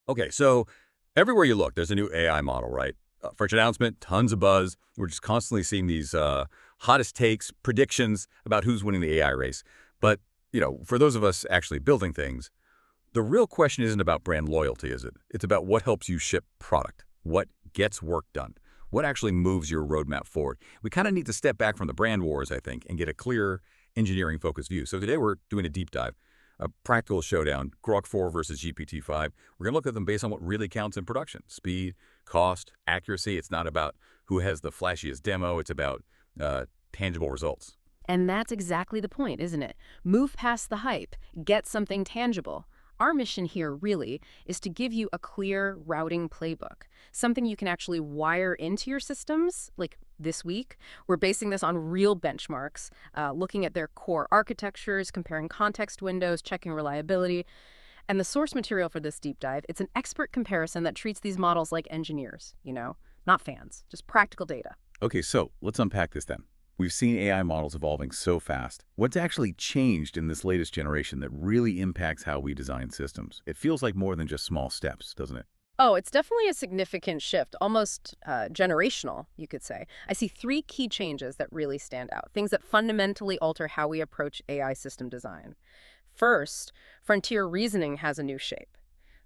Okay, so everywhere you look, there's a new AI model, right? First announcement, tons of buzz. We're just constantly seeing these hottest takes, predictions about who's winning the AI race. But, for those of us actually building things, the real question isn't about brand loyalty, is it? It's about what helps you ship product, what gets work done, what actually moves your roadmap forward. We kind of need to step back from the brand wars, I think, and get a clear engineering-focused view. So today we're doing a deep dive, a practical showdown, Grok 4 versus GPT-5. We're going to look at them based on what really counts in production: speed, cost, accuracy. It's not about who has the flashiest demo. It's about tangible results. And that's exactly the point, isn't it? Move past the hype, get something tangible. Our mission here, really, is to give you a clear routing playbook, something you can actually wire into your systems. Like this week, we're basing this on real benchmarks, looking at their core architectures, comparing context windows, checking reliability. And the source material for this deep dive, it's an expert comparison that treats these models like engineers, not fans, just practical data. Okay, so let's unpack this then. We've seen AI models evolving so fast. What's actually changed in this latest generation that really impacts how we design systems? It feels like more than just small steps, doesn't it? Oh, it's definitely a significant shift, almost generational, you could say. I see three key changes that really stand out, things that fundamentally alter how we approach AI system design. First, frontier reasoning has a new shape.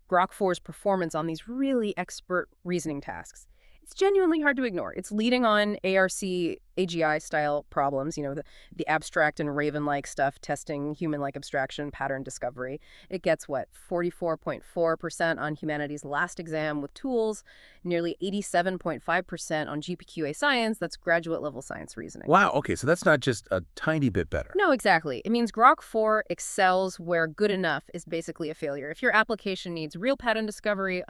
Grok 4's performance on these really expert reasoning tasks, it's genuinely hard to ignore. It's leading on ARC, AGI-style problems, the abstract and Raven-like stuff, testing human-like abstraction, pattern discovery. It gets, 44.4% on humanities' last exam with tools, nearly 87.5% on GPQA science, that's graduate-level science reasoning. Wow, okay, so that's not just a tiny bit better. No, exactly. It means Grok 4 excels where good enough is basically a failure. If your application needs real pattern discovery,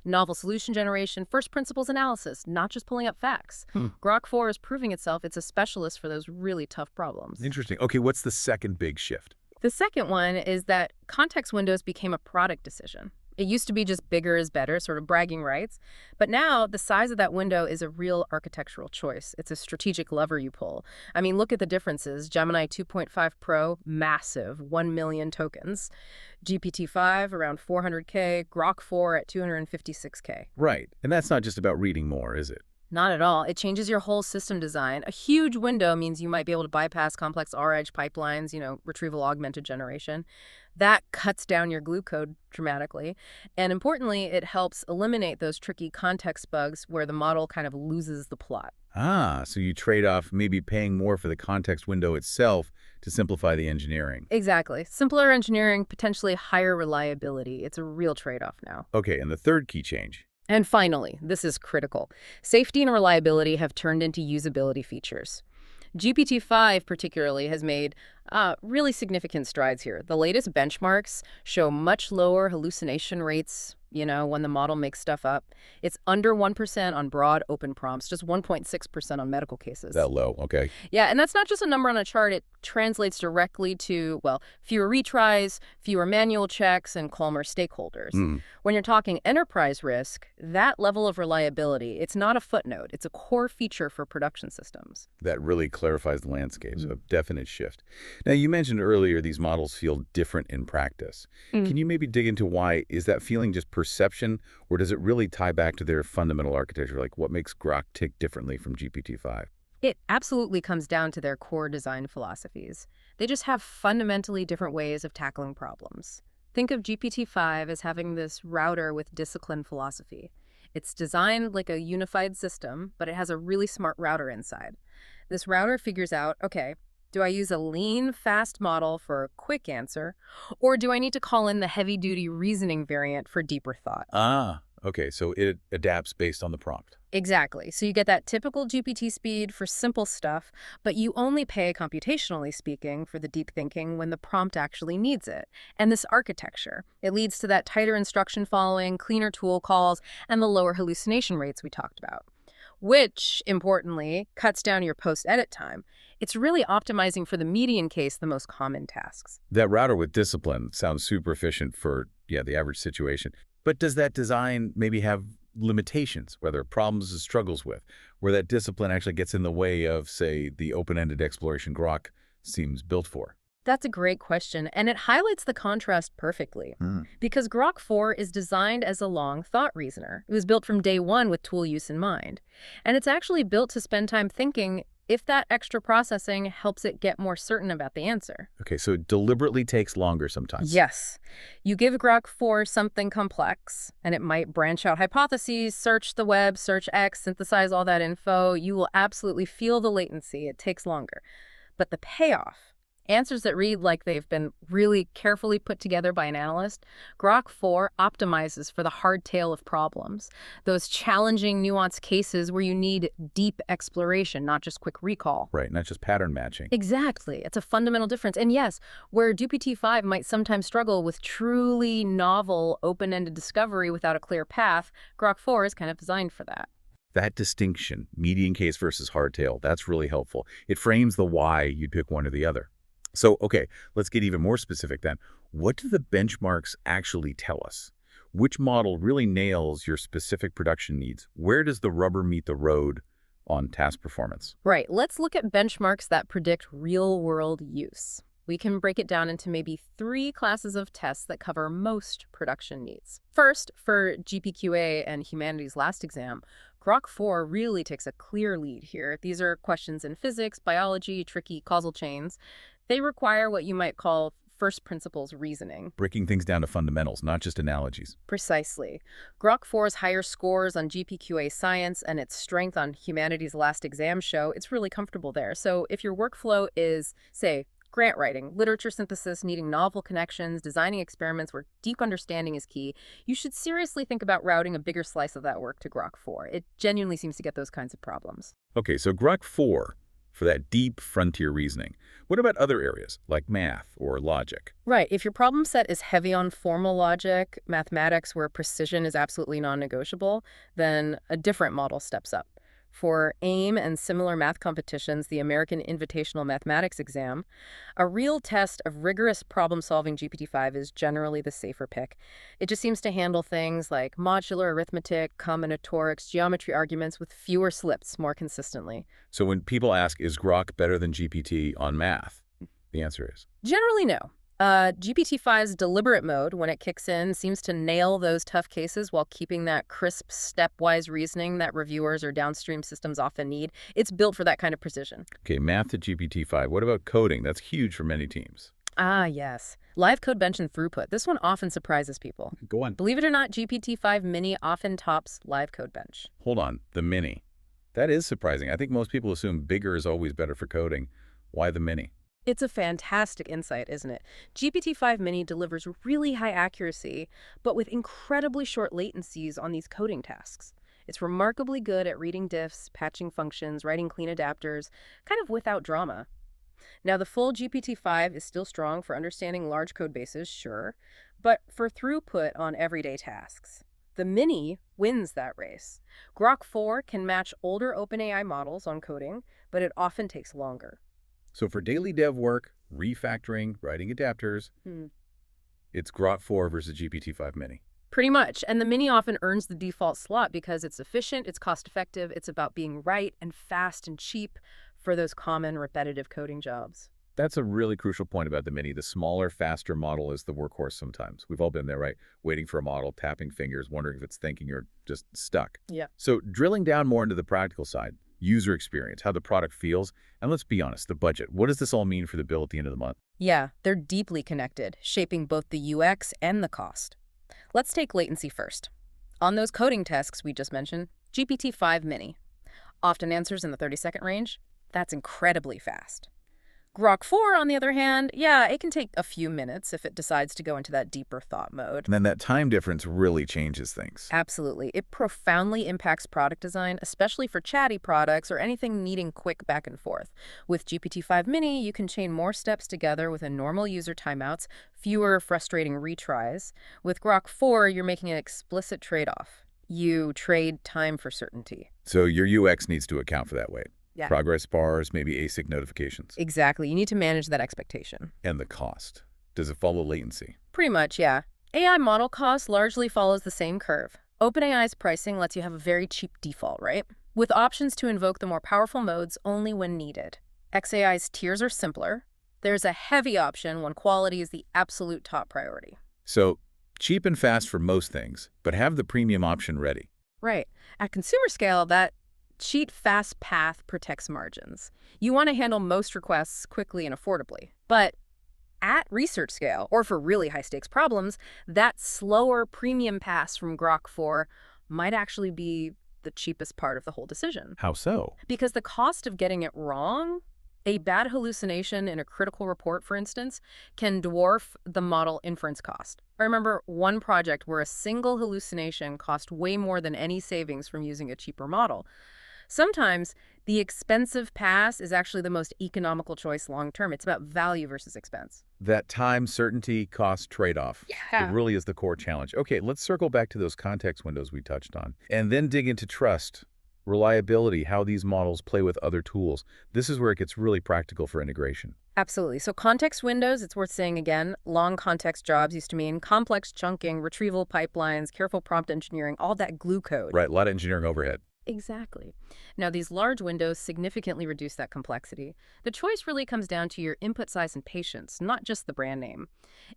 novel solution generation, first principles analysis, not just pulling up facts, Grok 4 is proving itself. It's a specialist for those really tough problems. Interesting. Okay, what's the second big shift? The second one is that context windows became a product decision. It used to be just bigger is better, sort of bragging rights. But now the size of that window is a real architectural choice. It's a strategic lever you pull. I mean, look at the differences. Gemini 2.5 Pro, massive, 1 million tokens. GPT-5, around 400K. Grok 4 at 256K. Right. And that's not just about reading more, is it? Not at all. It changes your whole system design. A huge window means you might be able to bypass complex R-edge pipelines, retrieval augmented generation. That cuts down your glue code dramatically. And importantly, it helps eliminate those tricky context bugs where the model kind of loses the plot. Ah, so you trade off maybe paying more for the context window itself to simplify the engineering. Exactly. Simpler engineering, potentially higher reliability. It's a real trade-off now. Okay, and the third key change. And finally, this is critical. Safety and reliability have turned into usability features. GPT-5 particularly has made really significant strides here. The latest benchmarks show much lower hallucination rates, when the model makes stuff up. It's under 1% on broad open prompts, just 1.6% on medical cases. That low, okay. Yeah, and that's not just a number on a chart. It translates directly to, fewer retries, fewer manual checks, and calmer stakeholders. When you're talking enterprise risk, that level of reliability, it's not a footnote. It's a core feature for production systems. That really clarifies the landscape, so a definite shift. Now, you mentioned earlier these models feel different in practice. Can you maybe dig into why? Is that feeling just perception, or does it really tie back to their fundamental architecture? Like, what makes Grok tick differently from GPT-5? It absolutely comes down to their core design philosophies. They just have fundamentally different ways of tackling problems. Think of GPT-5 as having this router with discipline philosophy. It's designed like a unified system, but it has a really smart router inside. This router figures out, okay, do I use a lean, fast model for a quick answer, or do I need to call in the heavy-duty reasoning variant for deeper thought? Ah, okay, so it adapts based on the prompt. Exactly. So you get that typical GPT speed for simple stuff, but you only pay, computationally speaking, for the deep thinking when the prompt actually needs it. And this architecture, it leads to that tighter instruction following, cleaner tool calls, and the lower hallucination rates we talked about, which, importantly, cuts down your post-edit time. It's really optimizing for the median case, the most common tasks. That router with discipline sounds super efficient for, the average situation. But does that design maybe have limitations, whether problems it struggles with, where that discipline actually gets in the way of, say, the open-ended exploration Grok seems built for? That's a great question, and it highlights the contrast perfectly. Hmm. Because Grok 4 is designed as a long thought reasoner. It was built from day one with tool use in mind. And it's actually built to spend time thinking if that extra processing helps it get more certain about the answer. Okay, so it deliberately takes longer sometimes. Yes. You give Grok 4 something complex, and it might branch out hypotheses, search the web, search X, synthesize all that info. You will absolutely feel the latency. It takes longer. But the payoff, answers that read like they've been really carefully put together by an analyst, Grok 4 optimizes for the hard tail of problems, those challenging, nuanced cases where you need deep exploration, not just quick recall. Right, not just pattern matching. Exactly. It's a fundamental difference. And yes, where GPT-5 might sometimes struggle with truly novel, open-ended discovery without a clear path, Grok 4 is kind of designed for that. That distinction, median case versus hardtail, that's really helpful. It frames the why you'd pick one or the other. So, okay, let's get even more specific then. What do the benchmarks actually tell us? Which model really nails your specific production needs? Where does the rubber meet the road on task performance? Right. Let's look at benchmarks that predict real-world use. We can break it down into maybe 3 classes of tests that cover most production needs. First, for GPQA and Humanities Last Exam, Grok 4 really takes a clear lead here. These are questions in physics, biology, tricky causal chains. They require what you might call first principles reasoning. Breaking things down to fundamentals, not just analogies. Precisely. Grok 4's higher scores on GPQA science and its strength on Humanities Last Exam show it's really comfortable there. So if your workflow is, say, grant writing, literature synthesis needing novel connections, designing experiments where deep understanding is key, you should seriously think about routing a bigger slice of that work to Grok 4. It genuinely seems to get those kinds of problems. Okay, so Grok 4 for that deep frontier reasoning. What about other areas, like math or logic? Right. If your problem set is heavy on formal logic, mathematics where precision is absolutely non-negotiable, then a different model steps up. For AIM and similar math competitions, the American Invitational Mathematics Exam, a real test of rigorous problem-solving GPT-5 is generally the safer pick. It just seems to handle things like modular arithmetic, combinatorics, geometry arguments with fewer slips more consistently. So when people ask, is Grok better than GPT on math? The answer is Generally, no. GPT-5's deliberate mode, when it kicks in, seems to nail those tough cases while keeping that crisp, stepwise reasoning that reviewers or downstream systems often need. It's built for that kind of precision. Okay, math to GPT-5. What about coding? That's huge for many teams. Ah, yes. Live code bench and throughput. This one often surprises people. Go on. Believe it or not, GPT-5 Mini often tops live code bench. Hold on, the Mini. That is surprising. I think most people assume bigger is always better for coding. Why the Mini? It's a fantastic insight, isn't it? GPT-5 Mini delivers really high accuracy, but with incredibly short latencies on these coding tasks. It's remarkably good at reading diffs, patching functions, writing clean adapters, kind of without drama. Now, the full GPT-5 is still strong for understanding large code bases, sure, but for throughput on everyday tasks. The Mini wins that race. Grok 4 can match older OpenAI models on coding, but it often takes longer. So for daily dev work, refactoring, writing adapters, it's Grok 4 versus GPT-5 Mini. Pretty much. And the Mini often earns the default slot because it's efficient, it's cost-effective, it's about being right and fast and cheap for those common repetitive coding jobs. That's a really crucial point about the Mini. The smaller, faster model is the workhorse sometimes. We've all been there, right? Waiting for a model, tapping fingers, wondering if it's thinking or just stuck. Yeah. So drilling down more into the practical side, user experience, how the product feels, and let's be honest, the budget. What does this all mean for the bill at the end of the month? Yeah, they're deeply connected, shaping both the UX and the cost. Let's take latency first. On those coding tasks we just mentioned, GPT-5 Mini often answers in the 30-second range. That's incredibly fast. Grok 4, on the other hand, yeah, it can take a few minutes if it decides to go into that deeper thought mode. And then that time difference really changes things. Absolutely. It profoundly impacts product design, especially for chatty products or anything needing quick back and forth. With GPT-5 Mini, you can chain more steps together with a normal user timeouts, fewer frustrating retries. With Grok 4, you're making an explicit trade-off. You trade time for certainty. So your UX needs to account for that weight. Yeah. Progress bars, maybe async notifications. Exactly. You need to manage that expectation. And the cost. Does it follow latency? Pretty much, yeah. AI model cost largely follows the same curve. OpenAI's pricing lets you have a very cheap default, right? With options to invoke the more powerful modes only when needed. xAI's tiers are simpler. There's a heavy option when quality is the absolute top priority. So cheap and fast for most things, but have the premium option ready. Right. At consumer scale, that cheat fast path protects margins. You want to handle most requests quickly and affordably. But at research scale, or for really high-stakes problems, that slower premium pass from Grok 4 might actually be the cheapest part of the whole decision. How so? Because the cost of getting it wrong, a bad hallucination in a critical report, for instance, can dwarf the model inference cost. I remember one project where a single hallucination cost way more than any savings from using a cheaper model. Sometimes the expensive pass is actually the most economical choice long term. It's about value versus expense. That time, certainty, cost trade-off. Yeah. It really is the core challenge. Okay, let's circle back to those context windows we touched on, and then dig into trust, reliability, how these models play with other tools. This is where it gets really practical for integration. Absolutely. So context windows, it's worth saying again, long context jobs used to mean complex chunking, retrieval pipelines, careful prompt engineering, all that glue code. Right, a lot of engineering overhead. Exactly. Now, these large windows significantly reduce that complexity. The choice really comes down to your input size and patience, not just the brand name.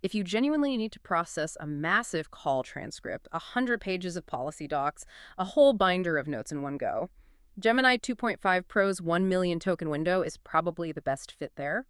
If you genuinely need to process a massive call transcript, 100 pages of policy docs, a whole binder of notes in one go, Gemini 2.5 Pro's 1 million token window is probably the best fit there.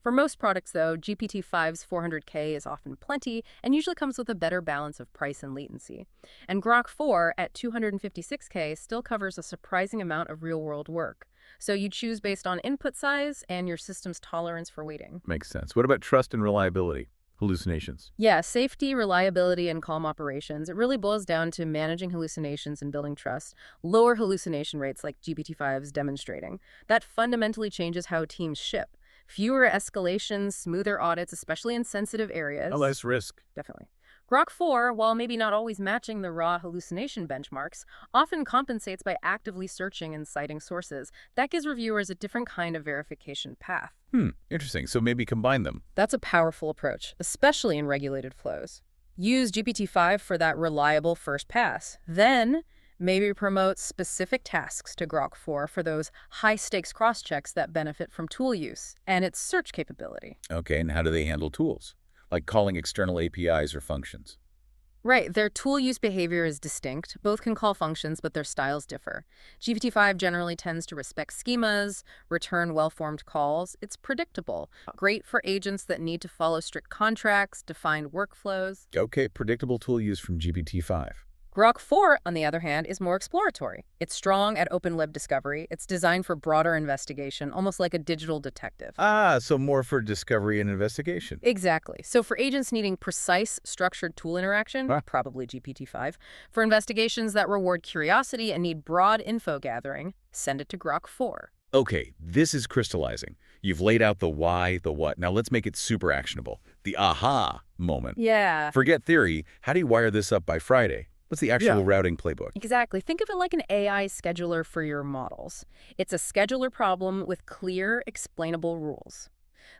For most products, though, GPT-5's 400K is often plenty and usually comes with a better balance of price and latency. And Grok 4 at 256K still covers a surprising amount of real-world work. So you choose based on input size and your system's tolerance for waiting. Makes sense. What about trust and reliability? Hallucinations. Yeah, safety, reliability, and calm operations. It really boils down to managing hallucinations and building trust. Lower hallucination rates like GPT-5 is demonstrating. That fundamentally changes how teams ship. Fewer escalations, smoother audits, especially in sensitive areas. Less risk. Definitely. Grok 4, while maybe not always matching the raw hallucination benchmarks, often compensates by actively searching and citing sources. That gives reviewers a different kind of verification path. Interesting. So maybe combine them. That's a powerful approach, especially in regulated flows. Use GPT-5 for that reliable first pass. Then, maybe promote specific tasks to Grok 4 for those high-stakes cross-checks that benefit from tool use and its search capability. Okay, and how do they handle tools? Like calling external APIs or functions? Right, their tool use behavior is distinct. Both can call functions, but their styles differ. GPT-5 generally tends to respect schemas, return well-formed calls. It's predictable, great for agents that need to follow strict contracts, defined workflows. Okay, predictable tool use from GPT-5. Grok 4, on the other hand, is more exploratory. It's strong at open web discovery. It's designed for broader investigation, almost like a digital detective. So more for discovery and investigation. Exactly. So for agents needing precise, structured tool interaction, probably GPT-5. For investigations that reward curiosity and need broad info gathering, send it to Grok 4. Okay, this is crystallizing. You've laid out the why, the what. Now let's make it super actionable. The aha moment. Yeah. Forget theory. How do you wire this up by Friday? What's the actual routing playbook? Exactly. Think of it like an AI scheduler for your models. It's a scheduler problem with clear, explainable rules.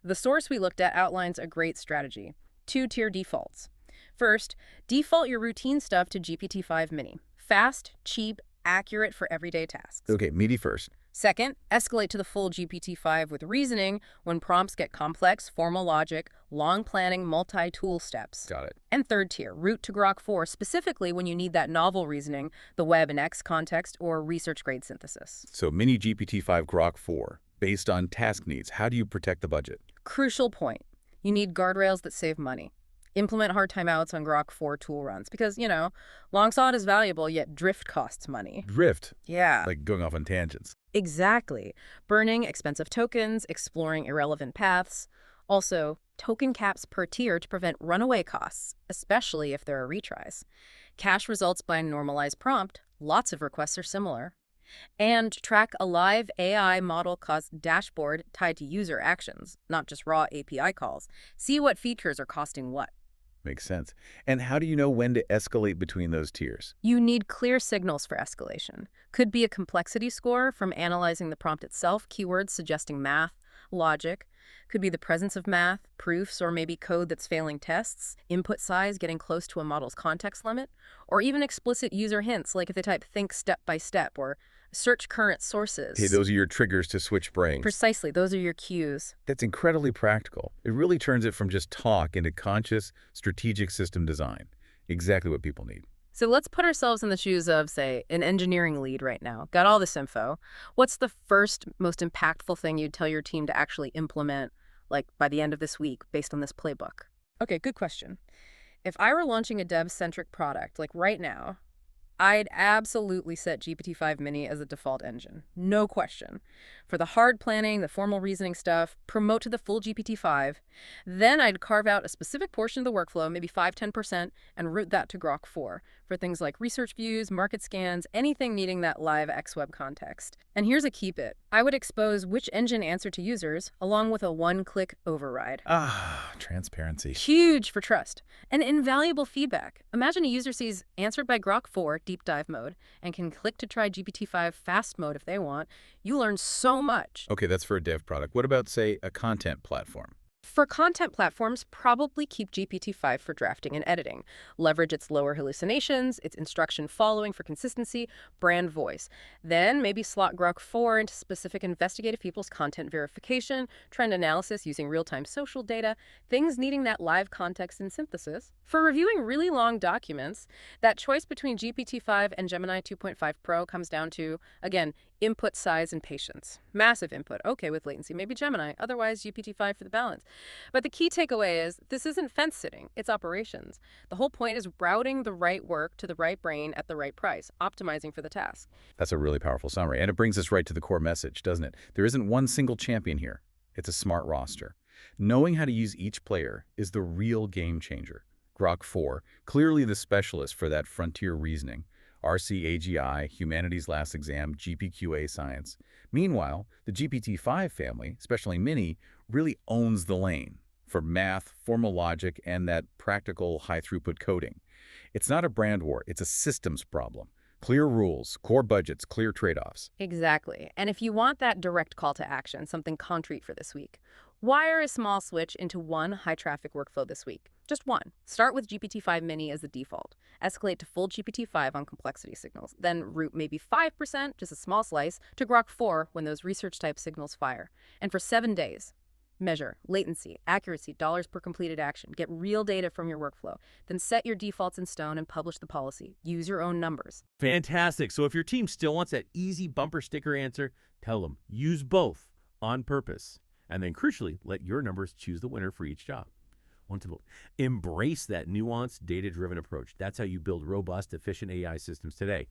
The source we looked at outlines a great strategy. 2-tier defaults. First, default your routine stuff to GPT-5 Mini. Fast, cheap, accurate for everyday tasks. Okay, meaty first. Second, escalate to the full GPT-5 with reasoning when prompts get complex, formal logic, long planning, multi-tool steps. Got it. And third tier, route to Grok 4 specifically when you need that novel reasoning, the web and X context, or research-grade synthesis. So mini GPT-5 Grok 4, based on task needs. How do you protect the budget? Crucial point. You need guardrails that save money. Implement hard timeouts on Grok 4 tool runs because, long sought is valuable, yet drift costs money. Drift? Yeah. Like going off on tangents. Exactly. Burning expensive tokens, exploring irrelevant paths. Also, token caps per tier to prevent runaway costs, especially if there are retries. Cache results by a normalized prompt. Lots of requests are similar. And track a live AI model cost dashboard tied to user actions, not just raw API calls. See what features are costing what. Makes sense. And how do you know when to escalate between those tiers? You need clear signals for escalation. Could be a complexity score from analyzing the prompt itself, keywords suggesting math, Logic could be the presence of math, proofs, or maybe code that's failing tests, input size getting close to a model's context limit, or even explicit user hints like if they type think step by step or search current Hey, sources. those are your triggers to switch brains. Precisely, those are your cues. That's incredibly practical. It really turns it from just talk into conscious, strategic system design. Exactly what people need. So let's put ourselves in the shoes of, say, an engineering lead right now. Got all this info. What's the first, most impactful thing you'd tell your team to actually implement, like by the end of this week, based on this playbook? Okay, good question. If I were launching a dev-centric product, like right now, I'd absolutely set GPT-5 Mini as a default engine. No question. For the hard planning, the formal reasoning stuff, promote to the full GPT-5. Then I'd carve out a specific portion of the workflow, maybe 5–10%, and route that to Grok 4 for things like research views, market scans, anything needing that live XWeb context. And here's a key bit. I would expose which engine answered to users, along with a one-click override. Ah, transparency. Huge for trust and invaluable feedback. Imagine a user sees answered by Grok 4 deep dive mode and can click to try GPT-5 fast mode if they want. You learn so much. Okay, that's for a dev product. What about, say, a content platform? For content platforms, probably keep GPT-5 for drafting and editing. Leverage its lower hallucinations, its instruction following for consistency, brand voice. Then maybe slot Grok 4 into specific investigative people's content verification, trend analysis using real-time social data, things needing that live context and synthesis. For reviewing really long documents, that choice between GPT-5 and Gemini 2.5 Pro comes down to, again, input size and patience. Massive input, okay with latency, maybe Gemini, otherwise GPT-5 for the balance. But the key takeaway is this isn't fence sitting, it's operations. The whole point is routing the right work to the right brain at the right price, optimizing for the task. That's a really powerful summary, and it brings us right to the core message, doesn't it? There isn't one single champion here. It's a smart roster. Knowing how to use each player is the real game changer. Grok 4, clearly the specialist for that frontier reasoning. RCAGI, Humanities Last Exam, GPQA Science. Meanwhile, the GPT-5 family, especially Mini, really owns the lane for math, formal logic, and that practical high-throughput coding. It's not a brand war, it's a systems problem. Clear rules, core budgets, clear trade-offs. Exactly. And if you want that direct call to action, something concrete for this week, wire a small switch into one high-traffic workflow this week. Just one. Start with GPT-5 Mini as the default. Escalate to full GPT-5 on complexity signals. Then route maybe 5%, just a small slice, to Grok 4 when those research-type signals fire. And for 7 days, measure latency, accuracy, dollars per completed action. Get real data from your workflow. Then set your defaults in stone and publish the policy. Use your own numbers. Fantastic. So if your team still wants that easy bumper sticker answer, tell them use both on purpose. And then crucially, let your numbers choose the winner for each job. Embrace that nuanced, data-driven approach. That's how you build robust, efficient AI systems today.